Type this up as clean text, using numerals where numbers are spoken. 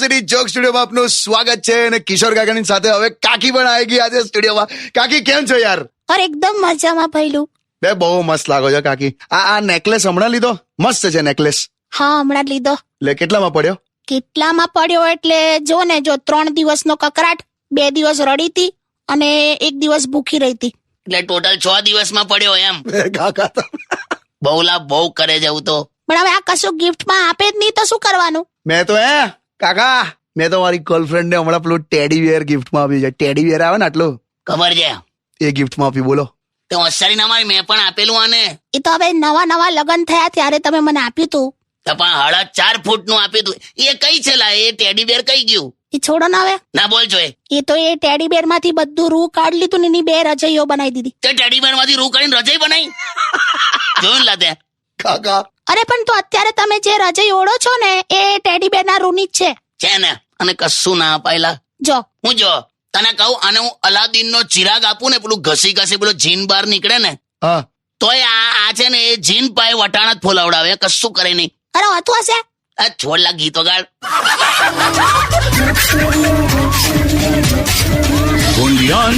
City joke સ્ટુડિયોમાં આપનું સ્વાગત છે અને કિશોર કાકાની સાથે હવે કાકી પણ આવી ગઈ આજે સ્ટુડિયોમાં. કાકી કેમ છો યાર? અરે એકદમ મજામાં ભઈલું. બે બહુ મસ્ત લાગો છો કાકી. આ નેકલેસ હમણાં લીધો? મસ્ત છે નેકલેસ. હા હમણાં જ લીધો. એટલે કેટલામાં પડ્યો? કેટલામાં પડ્યો એટલે જો 3 દિવસનો કકરાટ, 2 દિવસ રડી હતી અને 1 દિવસ ભૂખી રહી હતી. એટલે ટોટલ 6 દિવસમાં પડ્યો એમ. કાકા તો બહુ કરે જવું તો. પણ હવે આ કશું ગિફ્ટમાં આપે જ નહીં તો શું કરવાનું? મેં તો કાકા મેં તો મારી ગર્લફ્રેન્ડ ને હમણાં પેલું ટેડી વેર ગિફ્ટમાં આપ્યું છે. ટેડી વેર આવે ને આટલું ખબર છે એ ગિફ્ટમાં આપ્યું. બોલો તે હોશિયારી ના મારી, મેં પણ આપેલું આને. એ તો હવે નવા લગ્ન થયા ત્યારે તમે મને આપ્યું તું. તો પણ 4.5 ફૂટનું આપ્યું તું. એ કઈ છે લા? એ ટેડી બેર કઈ ગયું? એ છોડો ને હવે. ના બોલ જો. એ તો એ ટેડી બેર માંથી બધું રૂ કાઢી લીધું ને એની 2 રજાઈઓ બનાવી દીધી. તે ટેડી બેર માંથી રૂ કાઢીને રજાઈ બનાવી જોયું લા તે? કાકા અરે પણ તો અત્યારે તમે જે રજાઈ ઓળો છો ને એ ટેડી બેર ના રૂની જ છે ને. અને કશું ના અપાયેલા. જો હું જો તને કહું, અને હું અલાદીન નો ચિરાગ આપું ને, પેલું ઘસી પેલો જીન બહાર નીકળે ને, હા તોય આ છે ને એ જીન પાય વટાણા જ ફોલાવડાવે, કશું કરે નહીં. અરે હતું હશે. આ છોડલા ગીતો ગાળ. Only on